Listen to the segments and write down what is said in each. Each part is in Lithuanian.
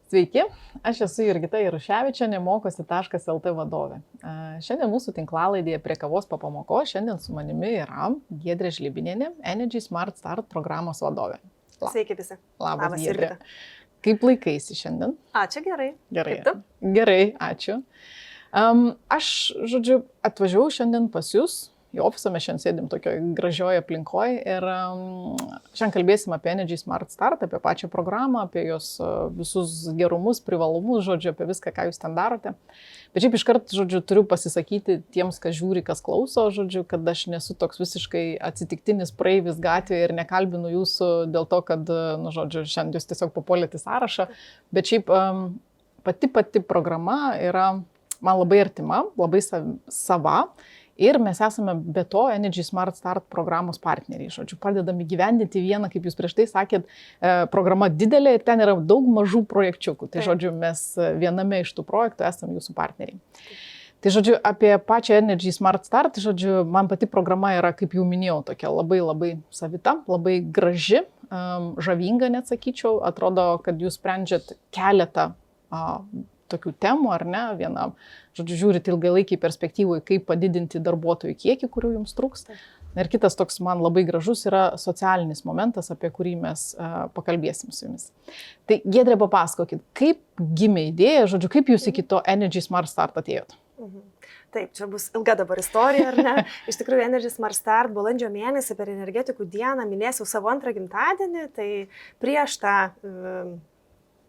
Sveiki, aš esu Jurgita Jaruševičienė, mokosi.lt vadovė. Šiandien mūsų tinklalaidėje prie kavos po pamokos, šiandien su manimi yra Giedrė Žlibinienė, Energy Smart Start programos vadovė. Sveiki visi. Labas, Giedrė. Kaip laikaisi šiandien? Ačiū, gerai. Gerai. Kaip tu? Gerai, ačiū. Aš, atvažiavau šiandien pas jūs. Į ofisą mes šiandien sėdim tokioje gražioje aplinkoje ir šiandien kalbėsim apie Energy Smart Start, apie pačią programą, apie jos visus gerumus, privalumus, apie viską, ką jūs ten darote. Bet šiaip iškart, turiu pasisakyti tiems, kas žiūri, kas klauso, kad aš nesu toks visiškai atsitiktinis praeivis gatvėje ir nekalbinu jūsų dėl to, kad, šiandien jūs tiesiog papuolėte į sąrašą. Bet šiaip pati programa yra man labai artima, labai sava. Ir mes esame be to Energy Smart Start programos partneriai. Padedame gyvendinti vieną, kaip jūs prieš tai sakėt, programa didelė ir ten yra daug mažų projekčiukų. Tai mes viename iš tų projektų esame jūsų partneriai. Tai apie pačią Energy Smart Start, man pati programa yra, kaip jau minėjau, tokia labai savita, labai graži, žavinga, net sakyčiau. Atrodo, kad jūs sprendžiat keletą tokių temų, ar ne, viena, žiūrit ilgalaikiai perspektyvoje, kaip padidinti darbuotojų kiekį, kurių jums trūksta. Ir kitas toks man labai gražus yra socialinis momentas, apie kurį mes pakalbėsim su jumis. Tai Giedrė, papasakokit, kaip gimė idėja, kaip jūs iki to Energy Smart Start atėjot? Taip, čia bus ilga dabar istorija, ar ne? Iš tikrųjų, Energy Smart Start balandžio mėnesį per energetikų dieną minėsiu savo antrą gimtadienį, tai prieš tą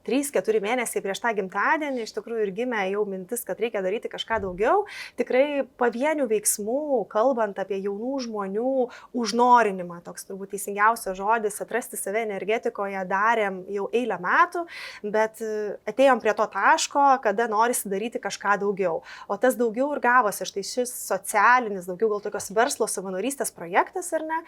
3-4 mėnesiai prieš tą gimtadienį iš tikrųjų ir gimė jau mintis, kad reikia daryti kažką daugiau. Tikrai pavienių veiksmų, kalbant apie jaunų žmonių užnorinimą, toks turbūt teisingiausias žodis, atrasti save energetikoje darėm jau eilę metų, bet atėjom prie to taško, kada norisi daryti kažką daugiau. O tas daugiau ir gavosi, štai šis socialinis, daugiau gal tokios verslo savanorystės projektas, ar ne,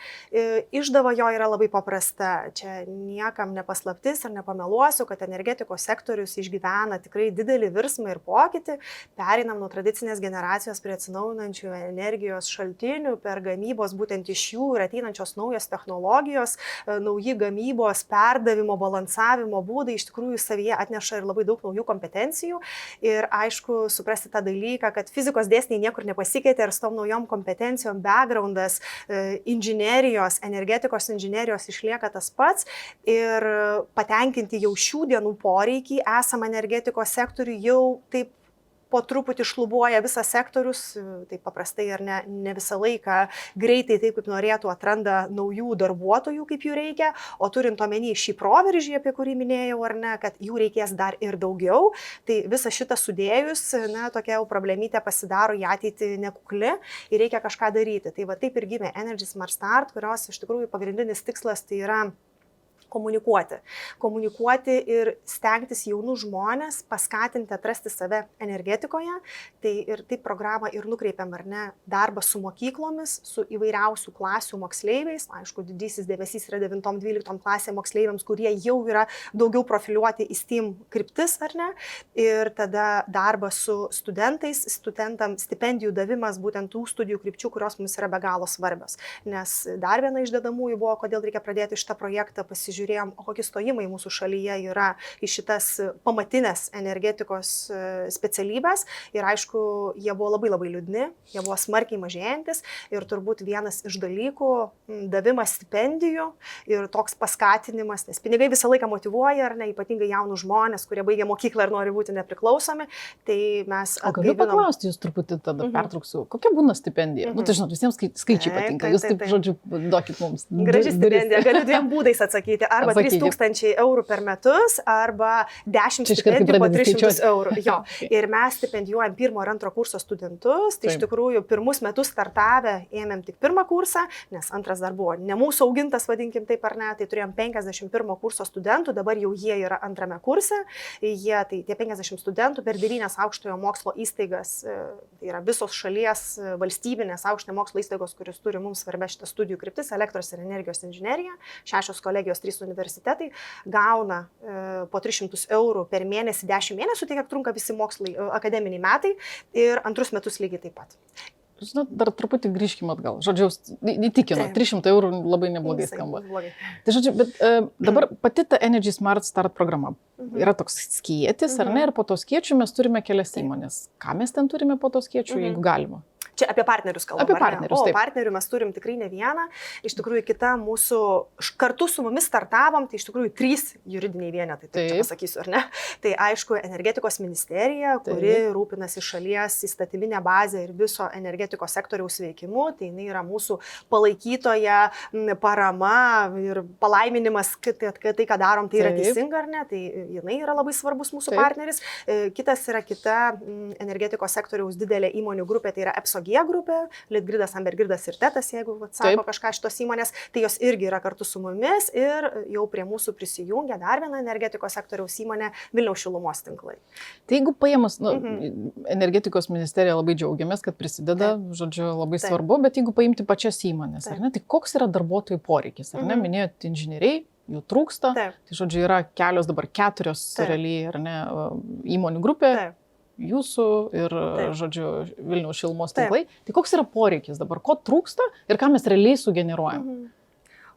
išdava jo yra labai paprasta. Čia niekam nepaslaptis ir nepameluosiu, kad energetikos sektorius išgyvena tikrai didelį virsmą ir pokytį. Pereinam nuo tradicinės generacijos prie atsinaujinančių energijos šaltinių, per gamybos būtent iš jų ir ateinančios naujos technologijos, nauji gamybos, perdavimo, balansavimo būdai iš tikrųjų savyje atneša ir labai daug naujų kompetencijų. Ir aišku, suprasti tą dalyką, kad fizikos dėsniai niekur nepasikeitė ir su tom naujom kompetencijom backgroundas inžinerijos, energetikos inžinerijos išlieka tas pats ir patenkinti jau šių dienų poreikį esam energetikos sektoriui jau taip po truputį šlubuoja visas sektorius, taip paprastai ar ne visą laiką greitai taip, kaip norėtų, atranda naujų darbuotojų, kaip jų reikia, o turint omeny šį proveržį, apie kurį minėjau, ar ne, kad jų reikės dar ir daugiau, tai visą šitą sudėjus, tokia jau problemytė pasidaro į ateitį nekukli ir reikia kažką daryti. Tai va taip ir gimė Energy Smart Start, kurios iš tikrųjų pagrindinis tikslas tai yra komunikuoti ir stengtis jaunus žmonės paskatinti atrasti save energetikoje. Tai ir taip programą ir nukreipiam, ar ne, darbą su mokyklomis, su įvairiausių klasių moksleiviais. Aišku, didysis dėmesys yra 9-12 klasė moksleiviams, kurie jau yra daugiau profiliuoti į STEAM kryptis, ar ne. Ir tada darbas su studentais, studentams stipendijų davimas būtent tų studijų krypčių, kurios mums yra be galo svarbios. Nes dar viena iš dedamųjų buvo, kodėl reikia pradėti šitą projektą, pasižiūrėjom, o kokie stojimai mūsų šalyje yra į šitas pamatinės energetikos specialybės. Ir aišku, jie buvo labai liūdni, jie buvo smarkiai mažėjantis ir turbūt vienas iš dalykų davimas stipendijų ir toks paskatinimas, nes pinigai visą laiką motyvuoja, ar ne, ypatingai jaunus žmonės, kurie baigia mokyklą ir nori būti nepriklausomi. Tai mes galiu paklausti jūs truputį tada pertrauksiu, kokia būna stipendija? Tai žinot, visiems skaičiai patinka, jūs taip, duokit mums. Graži stipendija, galiu dviem būdais atsakyti. Arba 3000 eurų per metus, arba 10 stipendijų po 300 eurų. Jo. Ir mes stipendijuojam 1 ir 2 kurso studentus. Tai iš tikrųjų pirmus metus startavę ėmėm tik 1 kursą, nes antras dar buvo ne mūsų augintas, vadinkim taip ar ne. Tai turėjom 51 kurso studentų, dabar jau jie yra 2 kurse. Tai tie 50 studentų per 9 aukštojo mokslo įstaigas, tai yra visos šalies valstybinės aukštojo mokslo įstaigos, kuris turi mums svarbę šitą studijų kryptis, elektros ir energijos inžinerija, 6 kolegijos, 3 universitetai gauna po 300 eurų per mėnesį 10 mėnesių, tai kiek trunka visi mokslai, akademiniai metai ir 2 metus lygiai taip pat. žinot, dar truputį grįžkime atgal. Žodžiu, įtikino, 300 eurų labai neblogai skamba. Tai žodžiu, bet dabar pati ta Energy Smart Start programa yra toks skėtis, ar ne, ir po to skėčių mes turime kelias įmonės. Ką mes ten turime po to skėčių, jeigu galima? Čia apie partnerius kalbame. Apie partnerius, taip. Partnerių mes turim tikrai ne vieną. Iš tikrųjų, kita mūsų, kartu su mumis startavom, tai iš tikrųjų 3 juridiniai vienetai, taip čia pasakysiu, ar ne? Tai aišku, energetikos ministerija, kuri rūpinasi šalies įstatyminę bazę ir viso energetikos sektoriaus veikimu, tai jinai yra mūsų palaikytoja, parama ir palaiminimas, kad tai, ką darom, tai yra teisinga, ar ne? Tai jinai yra labai svarbus mūsų partneris. Kitas yra kita energetikos sektoriaus didelė įmonių grupė, tai yra EPSO G grupė, Litgridas, Ambergridas ir Tetas, jeigu sako kažką šitos įmonės, tai jos irgi yra kartu su mumis ir jau prie mūsų prisijungia dar viena energetikos sektoriaus įmonė Vilniaus šilumos tinklai. Tai jeigu paėmus, energetikos ministerija labai džiaugiamės, kad prisideda, žodžiu, labai svarbu, bet jeigu paimti pačias įmonės, ar ne, tai koks yra darbuotojų poreikis, ar ne, minėjot inžinieriai, jų trūksta, tai žodžiu, yra kelios dabar 4 realiai, ar ne, įmonių grupė. Jūsų ir, žodžiu, Vilniaus šilumos tinklai. Tai koks yra poreikis dabar, ko trūksta ir ką mes realiai sugeneruojam?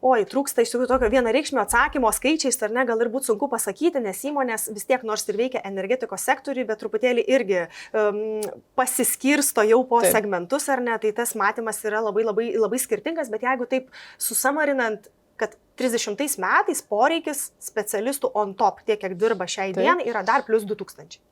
Oi, trūksta iš tikrųjų tokio vienareikšmio atsakymo skaičiais, ar ne, gal ir būtų sunku pasakyti, nes įmonės vis tiek nors ir veikia energetikos sektoriui, bet truputėlį irgi pasiskirsto jau po segmentus, ar ne, tai tas matymas yra labai skirtingas, bet jeigu taip susamarinant, kad 30 metais poreikis specialistų on top, tiek kiek dirba šiai dienai, yra dar plus 2000.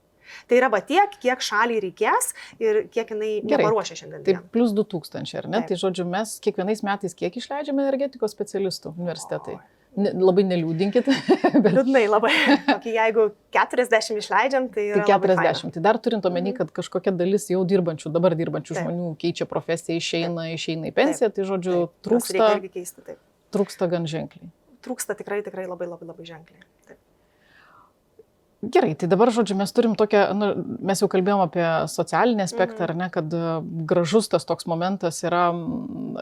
Tai yra tiek, kiek šaliai reikės ir kiek jinai neparuošia šiandien. Tai plus 2000, ar ne? Tai žodžiu, mes kiekvienais metais kiek išleidžiame energetikos specialistų universitetai? Labai neliūdinkit. Liūdnai labai. Jeigu 40 išleidžiam, tai yra 40. Tai dar turint omeny, kad kažkokia dalis jau dabar dirbančių žmonių keičia profesiją, išeina į pensiją, tai žodžiu, trūksta gan ženkliai. Trūksta tikrai labai ženkliai. Taip. Gerai, tai dabar, žodžiu, mes turim tokią, mes jau kalbėjom apie socialinį aspektą, ar ne, kad gražus tas toks momentas yra,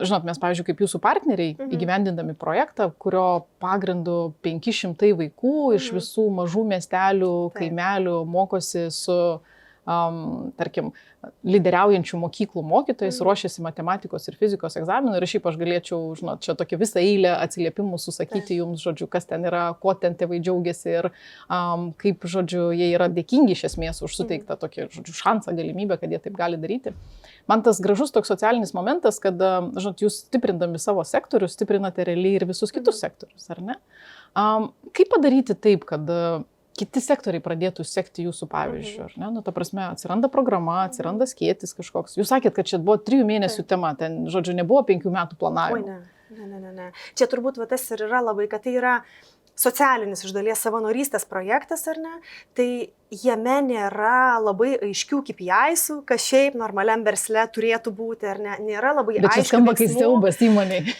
žinot, mes, pavyzdžiui, kaip jūsų partneriai, įgyvendindami projektą, kurio pagrindu 500 vaikų iš visų mažų miestelių, kaimelių mokosi su, tarkim, lyderiaujančių mokyklų mokytojais, ruošiasi matematikos ir fizikos egzaminų ir šiaip aš galėčiau, žinot, čia tokia visą eilę atsiliepimų susakyti jums, žodžiu, kas ten yra, ko ten tėvai džiaugiasi ir kaip, žodžiu, jie yra dėkingi iš esmės už suteiktą tokį, žodžiu, šansą, galimybę, kad jie taip gali daryti. Man tas gražus toks socialinis momentas, kad, žinot, jūs stiprindami savo sektorių, stiprinate realiai ir visus kitus sektorius, ar ne? Kaip padaryti taip, kad kiti sektoriai pradėtų sekti jūsų pavyzdžių, ar ne? Nu, ta prasme, atsiranda programa, atsiranda skėtis kažkoks. Jūs sakėt, kad čia buvo 3 mėnesių tema, ten, žodžiu, nebuvo 5 metų planavimo. Oi, ne. Čia turbūt tas ir yra labai, kad tai yra socialinis iš dalies savanorystės projektas, ar ne? Tai jame nėra labai aiškių KPI'sų, kas šiaip normaliam versle turėtų būti, ar ne? Nėra labai aiškių. Bet čia skamba kaip siaubas įmoniai.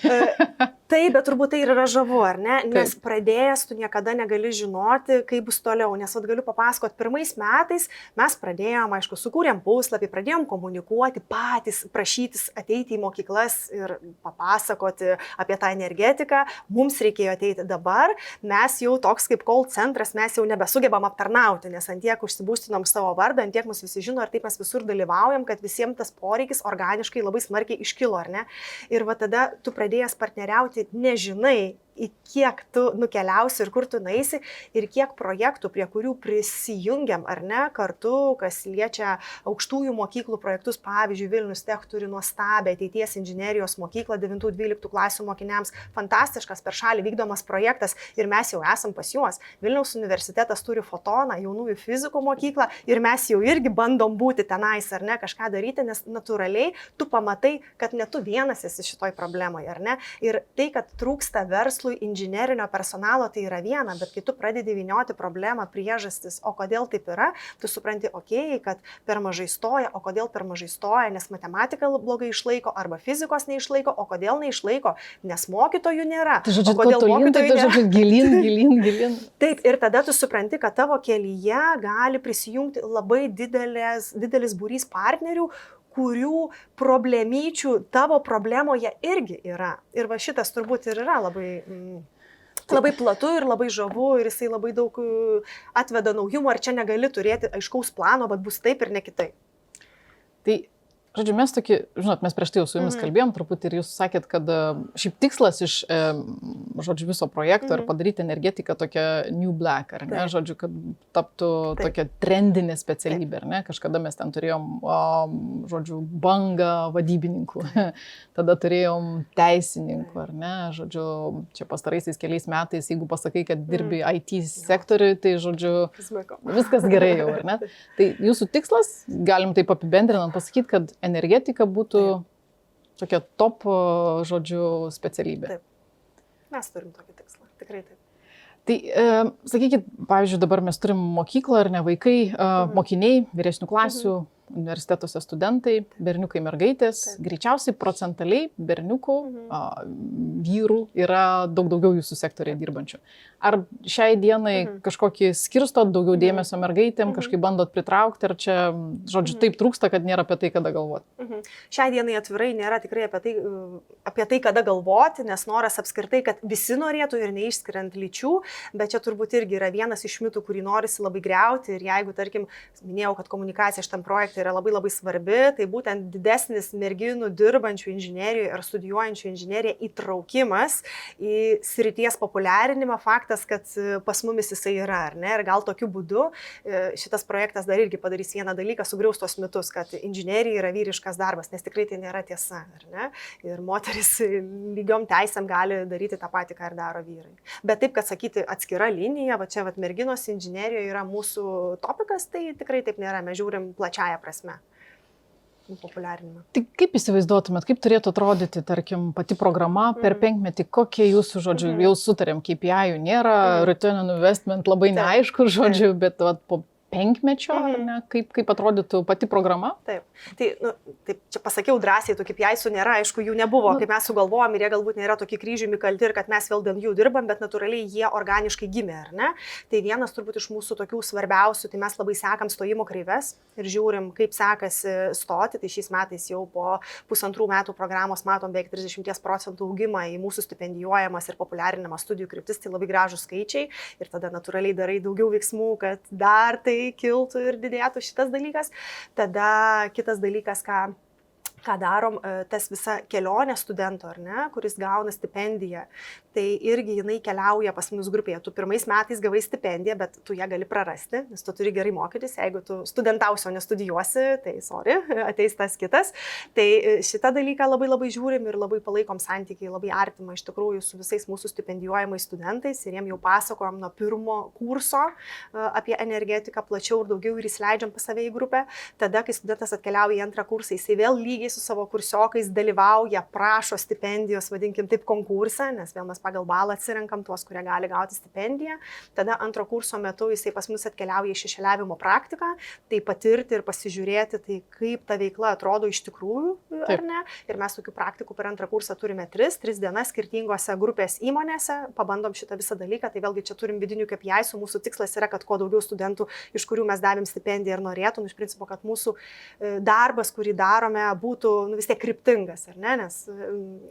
Taip, bet turbūt tai yra žavu, ar ne? Nes pradėjęs tu niekada negali žinoti, kaip bus toliau. Nes galiu papasakoti, pirmais metais mes pradėjom, aišku, sukūrėm puslapį, pradėjom komunikuoti patys, prašytis ateiti į mokyklas ir papasakoti apie tą energetiką. Mums reikėjo ateiti dabar. Mes jau toks kaip call centras, mes jau nebesugebam aptarnauti, nes ant tiek užsibūstinom savo vardą, ant tiek mus visi žino ir taip mes visur dalyvaujam, kad visiems tas poreikis organiškai labai smarkiai iškilo, ar ne? Ir va tada tu pradėjęs partneriauti nežinai, į kiek tu nukeliausi ir kur tu naisi ir kiek projektų, prie kurių prisijungiam, ar ne, kartu, kas liečia aukštųjų mokyklų projektus, pavyzdžiui, Vilnius Tech turi nuostabią ateities inžinerijos mokyklą 9-12 klasių mokiniams, fantastiškas per šalį vykdomas projektas ir mes jau esam pas juos. Vilniaus universitetas turi Fotoną, jaunųjų fizikų mokyklą ir mes jau irgi bandom būti tenais, ar ne, kažką daryti, nes natūraliai tu pamatai, kad ne tu vienas esi šitoj problemoje, ar ne, ir tai, kad trūksta verslui inžinerinio personalo, tai yra viena, bet kai tu pradedi vynioti problemą, priežastis, o kodėl taip yra, tu supranti, kad per mažai stoja, o kodėl per mažai stoja, nes matematika blogai išlaiko arba fizikos neišlaiko, o kodėl neišlaiko, nes mokytojų nėra. Tai žodžiu, kodėl mokytojų nėra? Tai gilin. Taip, ir tada tu supranti, kad tavo kelyje gali prisijungti labai didelis būrys partnerių, kurių problemyčių tavo problemoje irgi yra. Ir va šitas turbūt ir yra labai platu ir labai žavu ir jisai labai daug atveda naujumo, ar čia negali turėti aiškaus plano, bet bus taip ir ne kitaip. Tai Žodžiu, mes tokį, žinot, mes prieš tai jau su jumis kalbėjom truputį ir jūs sakėt, kad šiaip tikslas iš, žodžiu, viso projekto yra padaryti energetiką tokią New Black, ar ne? Žodžiu, kad taptų tokia trendinė specialybė, ar ne? Kažkada mes ten turėjom, žodžiu, bangą vadybininkų, tada turėjom teisininkų, ar ne? Žodžiu, čia pastaraisiais keliais metais, jeigu pasakai, kad dirbi IT sektoriui, tai, žodžiu, viskas gerai jau, ar ne? Tai jūsų tikslas, galim taip apibendrinant pasakyti, kad energetika būtų tokia top, žodžiu, specialybė. Taip. Mes turim tokį tikslą, tikrai taip. Tai, sakykit, pavyzdžiui, dabar mes turim mokyklą, ar ne, vaikai, mokiniai, vyresnių klasių, universitetuose studentai, berniukai, mergaitės, greičiausiai procentaliai berniukų, vyrų yra daug daugiau jūsų sektoriai dirbančių. Ar šiai dienai kažkokį skirstot daugiau dėmesio mergaitėm, kažkaip bandot pritraukti, ar čia, žodžiu, taip trūksta, kad nėra apie tai, kada galvoti? Šiai dienai atvirai nėra tikrai apie tai, kada galvoti, nes noras apskritai, kad visi norėtų ir neišskiriant lyčių, bet čia turbūt irgi yra vienas iš mitų, kurį norisi labai griauti ir jeigu, tarkim, minėjau, kad komunikacija šitam projektui yra labai labai svarbi, tai būtent didesnis merginų dirbančių inžinerijoje ar studijuojančių inžineriją įtraukimas į srities populiarinimą, faktas, kad pas mumis jisai yra, ar ne? Ir gal tokiu būdu šitas projektas dar irgi padarys vieną dalyką, sugriaus tos mitus, kad inžinerija yra vyriškas darbas, nes tikrai tai nėra tiesa, ar ne? Ir moteris lygiom teisėm gali daryti tą patį, ką ir daro vyrai. Bet taip, kad sakyti atskira linija, va čia merginos inžinerijoje yra mūsų topikas, tai tikrai taip nėra, mes žiūrim plačiaja prasme. Populiarinimą. Tai kaip įsivaizduotumėt, kaip turėtų atrodyti, tarkim, pati programa per 5 metį, kokie jūsų, žodžiu, jau sutarėm, KPI nėra, return on investment labai neaišku, žodžiu, bet po 5 mečio, ne, kaip atrodytų pati programa? Taip. Tai, taip, čia pasakiau drąsiai, tų KPI-sų nėra, aišku, jų nebuvo, kaip mes sugalvojom ir jie galbūt nėra tokie kryžiumi kalti ir kad mes vėl dėl jų dirbam, bet natūraliai jie organiškai gimė, ar ne? Tai vienas turbūt iš mūsų tokių svarbiausių, tai mes labai sekam stojimo kreives ir žiūrim, kaip sekasi stoti, tai šiais metais jau po 1,5 metų programos matom beveik 30% augimą į mūsų stipendijuojamas ir populiarinamas studijų kryptis, tai labai gražūs skaičiai ir tada natūraliai darai daugiau veiksmų, kad dar tai kiltų ir didėtų šitas dalykas. Tada kitas dalykas, ką darom, tas visa kelionė studento, ar ne, kuris gauna stipendiją, tai irgi jinai keliauja pas mus grupėje. Tu pirmais metais gavai stipendiją, bet tu ją gali prarasti, nes tu turi gerai mokytis. Jeigu tu studentausi, o nestudijuosi, tai sorry, ateis tas kitas. Tai šitą dalyką labai labai žiūrim ir labai palaikom santykiai, labai artimą iš tikrųjų su visais mūsų stipendijuojamais studentais ir jiem jau pasakojom nuo pirmo kurso apie energetiką plačiau ir daugiau ir įsileidžiam pas save į grupę. Tada, kai studentas atkeliauja į antrą kursą, jisai vėl lygiai su savo kursiokais dalyvauja, prašo stipendijos, vadinkim taip, konkursą, nes vėl mes pagal balą atsirenkam tuos, kurie gali gauti stipendiją. Tada antro kurso metu jisai pas mus atkeliauja į šešėliavimo praktiką, tai patirti ir pasižiūrėti, tai kaip ta veikla atrodo iš tikrųjų, ar ne. Ir mes tokių praktikų per antrą kursą turime 3 dienas skirtingose grupės įmonėse, pabandom šitą visą dalyką, tai vėlgi čia turim vidinių KPI, mūsų tikslas yra, kad kuo daugiau studentų, iš kurių mes davėm stipendiją ir norėtum, iš principo, kad mūsų darbas, kurį darome, būtų vis tiek kryptingas, ar ne, nes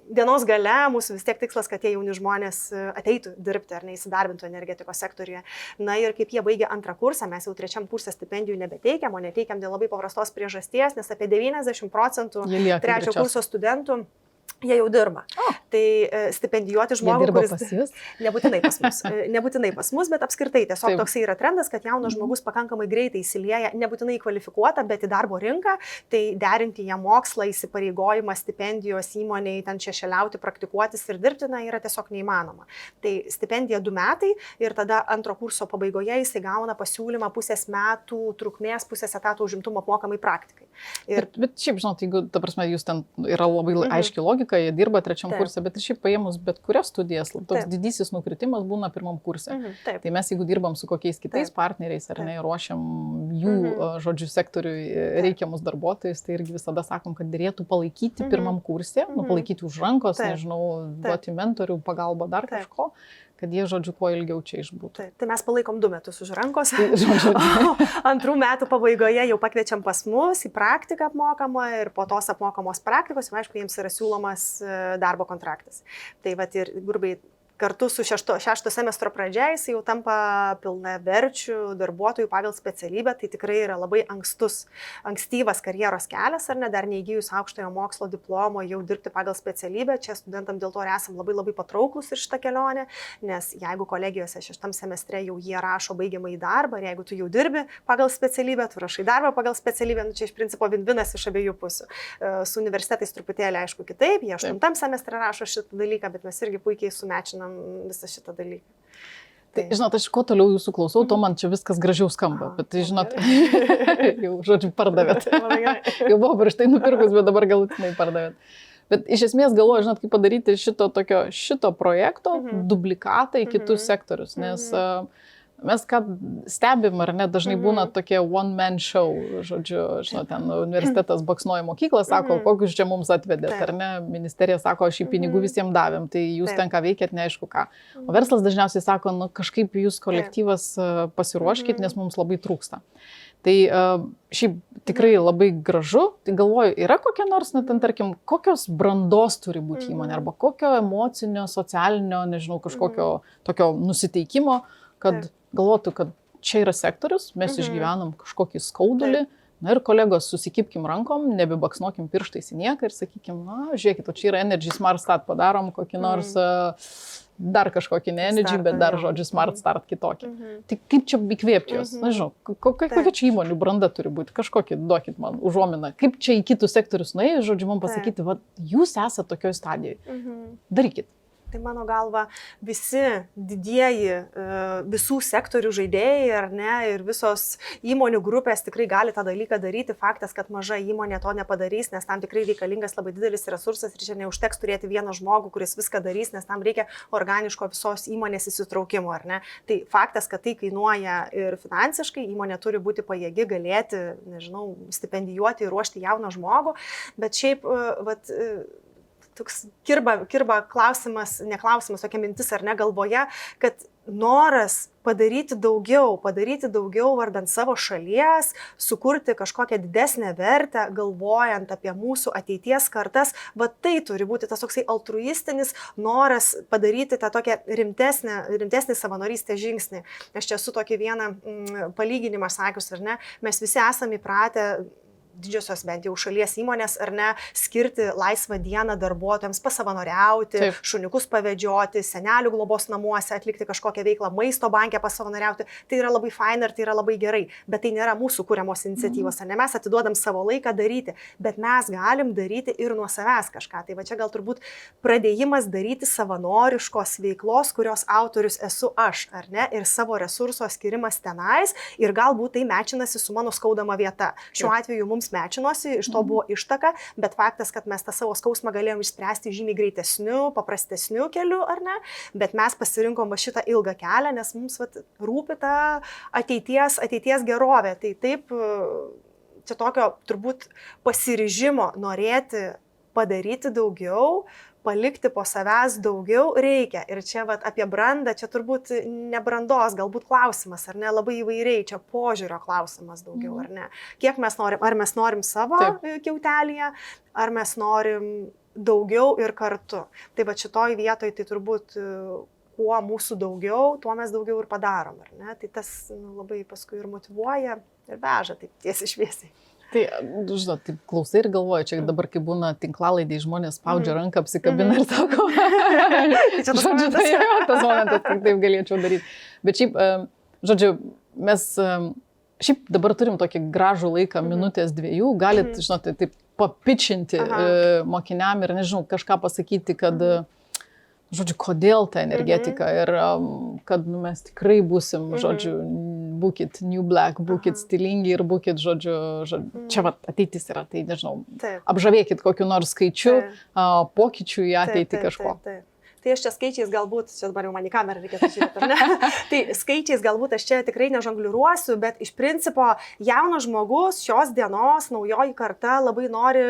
dienos gale mūsų vis tiek tikslas, kad tie jauni žmonės ateitų dirbti ar neįsidarbintų energetikos sektoriuje. Na ir kaip jie baigia antrą kursą, mes jau 3 kurse stipendijų nebeteikiam, o neteikiam dėl labai paprastos priežasties, nes apie 90% 3 kurso studentų jie jau dirba. Tai stipendijuoti žmogų, kuris nebūtinai pas mus, bet apskritai tiesiog toksai yra trendas, kad jaunas žmogus pakankamai greitai įsilieja, nebūtinai kvalifikuota, bet į darbo rinką, tai derinti ją mokslą, įsipareigojimą, stipendijos įmonėje, ten šešėliauti, praktikuotis ir dirbti, yra tiesiog neįmanoma. Tai stipendija 2 metai ir tada antro kurso pabaigoje jisai gauna pasiūlymą 0,5 metų trukmės, 0,5 etato užimtumo apmokamai praktikai. Bet šiaip, žinot, jeigu, ta prasme, jūs ten yra labai aiški logika, jie dirba 3 kurse, bet ir šiaip paėmus bet kurias studijas, toks didysis nukritimas būna 1 kurse. Tai mes, jeigu dirbam su kokiais kitais partneriais ar ne, ruošiam jų, žodžiu, sektoriui reikiamus darbuotojus, tai irgi visada sakom, kad dėrėtų palaikyti 1 kurse, palaikyti už rankos, nežinau, duoti mentorių, pagalbą, dar kažko, kad jie, žodžiu, kuo ilgiau čia išbūtų. Tai mes palaikom 2 metus už rankos. Antrų metų pabaigoje jau pakviečiam pas mus į praktiką apmokamą ir po tos apmokamos praktikos, aišku, jiems yra siūlomas darbo kontraktas. Tai vat ir grubiai kartu su šešto semestro pradžia jis jau tampa pilnaverčių darbuotojų pagal specialybę, tai tikrai yra labai ankstyvas karjeros kelias, ar ne, dar neįgijus aukštojo mokslo diplomo jau dirbti pagal specialybę. Čia studentam dėl to esam labai labai patrauklus ir šitą kelionę, nes jeigu kolegijose šeštam semestre jau jie rašo baigiamąjį darbą, ir jeigu tu jau dirbi pagal specialybę, tu rašai darbą pagal specialybę, nu čia iš principo vinvinas iš abiejų pusių. Su universitetais truputėlį aišku kitaip, jie aštuntam semestre rašo šitą dalyką, bet mes irgi puikiai sumečinam visą šitą dalyką. Tai, žinot, aš kuo toliau jūsų klausau, to man čia viskas gražiau skamba, bet tai, žinot, jau, žodžiu, pardavėt. Jau buvo prieš tai nupirkus, bet dabar galutinai pardavėt. Bet iš esmės galvoju, žinot, kaip padaryti šito projekto duplikatą į kitus sektorius, nes mes ką stebim, ar ne, dažnai būna tokie one-man show, žodžiu, žinot, ten universitetas baksnoja mokyklą, sako, kokius čia mums atvedėt, ar ne, ministerija sako, aš į pinigų visiems davėm, tai jūs ten ką veikėt, neaišku ką. O verslas dažniausiai sako, nu kažkaip jūs kolektyvas pasiruoškit, nes mums labai trūksta. Tai šiaip tikrai labai gražu, tai galvoju, yra kokia nors, na, ten, tarkim, kokios brandos turi būti įmonė, arba kokio emocinio, socialinio, nežinau, kažkokio tokio nusiteikimo, kad galvotų, kad čia yra sektorius, mes išgyvenam kažkokį skaudulį, na ir kolegos susikipkim rankom, nebebaksnokim pirštais į nieką ir sakykim, na, žiūrėkit, o čia yra Energy Smart Start, padarom kokį nors dar kažkokį ne Energy, bet dar, žodžiu, Smart Start kitokį. Tai kaip čia įkvėpti jos? Nežinau, kokia čia įmonių branda turi būti, kažkokį duokit man užuominą. Kaip čia į kitus sektorius nuėjus, žodžiu, man pasakyti, va, jūs esate tokioj stadijoje. Darykit. Tai mano galva visi didieji, visų sektorių žaidėjai, ar ne, ir visos įmonių grupės tikrai gali tą dalyką daryti. Faktas, kad maža įmonė to nepadarys, nes tam tikrai reikalingas labai didelis resursas ir čia neužteks turėti vieną žmogų, kuris viską darys, nes tam reikia organiško visos įmonės įsitraukimo, ar ne. Tai faktas, kad tai kainuoja ir finansiškai, įmonė turi būti pajėgi galėti, nežinau, stipendijuoti ir ruošti jauną žmogų, bet šiaip, vat, toks kirba klausimas, neklausimas, tokia mintis ar ne galvoje, kad noras padaryti daugiau vardant savo šalies, sukurti kažkokią didesnę vertę, galvojant apie mūsų ateities kartas, va tai turi būti tas toksai altruistinis noras padaryti tą tokią rimtesnį savanorystės žingsnį. Aš čia esu tokį vieną palyginimą sakius, ar ne, mes visi esame įpratę didžiosios bent jau šalies įmonės, ar ne, skirti laisvą dieną darbuotojams, pasavanoriauti, taip, šuniukus pavedžioti, senelių globos namuose atlikti kažkokią veiklą, maisto banke pasavanoriauti. Tai yra labai faina ir tai yra labai gerai, bet tai nėra mūsų kuriamos iniciatyvos, ar ne, mes atiduodam savo laiką daryti, bet mes galim daryti ir nuo savęs kažką. Tai va čia gal turbūt pradėjimas daryti savanoriškos veiklos, kurios autorius esu aš, ar ne, ir savo resurso skirimas tenais ir galbūt tai mečinasi su mano skaudama vieta. Šiuo atveju mums mečinosi, iš to buvo ištaka, bet faktas, kad mes tą savo skausmą galėjom išspręsti žymiai greitesniu, paprastesniu keliu, ar ne, bet mes pasirinkom šitą ilgą kelią, nes mums rūpi ta ateities gerovė. Tai taip, čia tokio turbūt pasiryžimo norėti padaryti daugiau, palikti po savęs daugiau reikia. Ir čia apie brandą, čia turbūt ne brandos, galbūt klausimas, ar ne, labai įvairiai, čia požiūrio klausimas daugiau, ar ne. Kiek mes norim, ar mes norim savo kiautelėje, ar mes norim daugiau ir kartu. Tai va šitoj vietoj tai turbūt kuo mūsų daugiau, tuo mes daugiau ir padarom, ar ne. Tai tas labai paskui ir motyvuoja ir veža taip tiesiai šviesiai. Tai, žinot, taip klausai ir galvoju, čia dabar, kai būna tinklalaidai, žmonės spaudžia ranką, apsikabina ir sako, žodžiu, tas momentas, kaip taip galėčiau daryti. Bet šiaip, žodžiu, mes šiaip dabar turim tokį gražų laiką, minutės dviejų, galit, žinot, taip papičinti mokiniam ir, nežinau, kažką pasakyti, kad žodžiu, kodėl ta energetika ir kad mes tikrai būsim, žodžiu, būkit New Black, būkit stilingi ir būkit, žodžiu, čia ateitis yra, tai nežinau, apžavėkit kokiu nors skaičiu, pokyčių į ateitį kažko. Tai aš čia skaičiais galbūt, čia dabar jau man į kamerą reikėtų žiūrėti, ar ne? Tai skaičiais galbūt aš čia tikrai nežongliruosiu, bet iš principo jaunas žmogus šios dienos, naujoji karta labai nori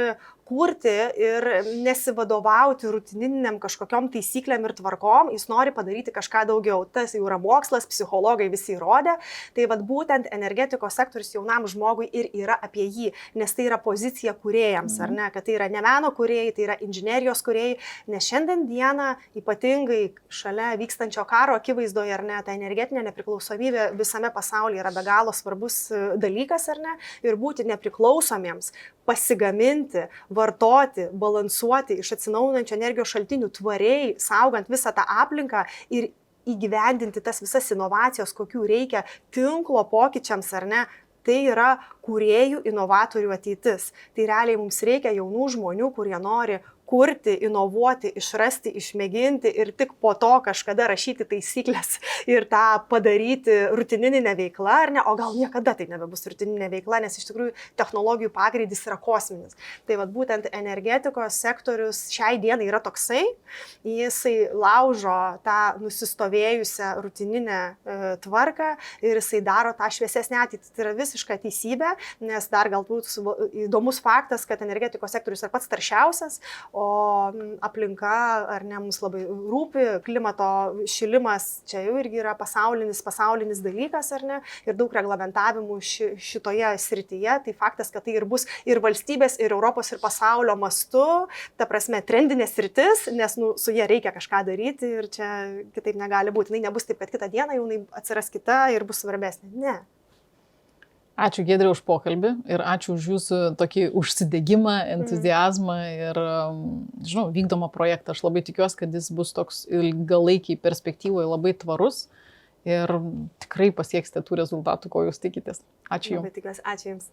kurti ir nesivadovauti rutininiam kažkokiom taisyklėm ir tvarkom, jis nori padaryti kažką daugiau. Tas jau yra mokslas, psichologai visi įrodė. Tai vat būtent energetikos sektorius jaunam žmogui ir yra apie jį, nes tai yra pozicija kūrėjams, ar ne, kad tai yra ne meno kūrėjai, tai yra inžinerijos kūrėjai, nes šiandien dieną ypatingai šalia vykstančio karo akivaizdoje, ar ne, ta energetinė nepriklausomybė visame pasaulyje yra be galo svarbus dalykas, ar ne, ir būti nepriklausomiems, pasigaminti, vartoti, balansuoti iš atsinaujinančių energijos šaltinių tvariai, saugant visą tą aplinką ir įgyvendinti tas visas inovacijas, kokių reikia tinklo pokyčiams, ar ne, tai yra kūrėjų, inovatorių ateitis. Tai realiai mums reikia jaunų žmonių, kurie nori kurti, inovuoti, išrasti, išmėginti ir tik po to kažkada rašyti taisyklės ir tą padaryti rutininę veiklą, ar ne, o gal niekada tai nebebus rutininė veikla, nes iš tikrųjų technologijų pagreidis yra kosminis. Tai vat būtent energetikos sektorius šiai dienai yra toksai, jisai laužo tą nusistovėjusią rutininę tvarką ir jisai daro tą šviesesnę ateitį. Tai yra visiška teisybė, nes dar galbūt įdomus faktas, kad energetikos sektorius yra pats taršiausias, o aplinka, ar ne, mums labai rūpi, klimato šilimas čia jau irgi yra pasaulinis dalykas, ar ne, ir daug reglamentavimų šitoje srityje, tai faktas, kad tai ir bus ir valstybės, ir Europos, ir pasaulio mastu, ta prasme, trendinė sritis, nes su jie reikia kažką daryti ir čia kitaip negali būti. Tai nebus taip, kad kitą dieną jau atsiras kita ir bus svarbesnė. Ne. Ačiū Giedrė už pokalbį ir ačiū už jūsų tokį užsidegimą, entuziazmą ir, žinau, vykdomą projektą. Aš labai tikiuosi, kad jis bus toks ilgalaikiai perspektyvoje labai tvarus ir tikrai pasieksite tų rezultatų, ko jūs tikitės. Ačiū Jums. Labai tikiuosi. Ačiū Jums.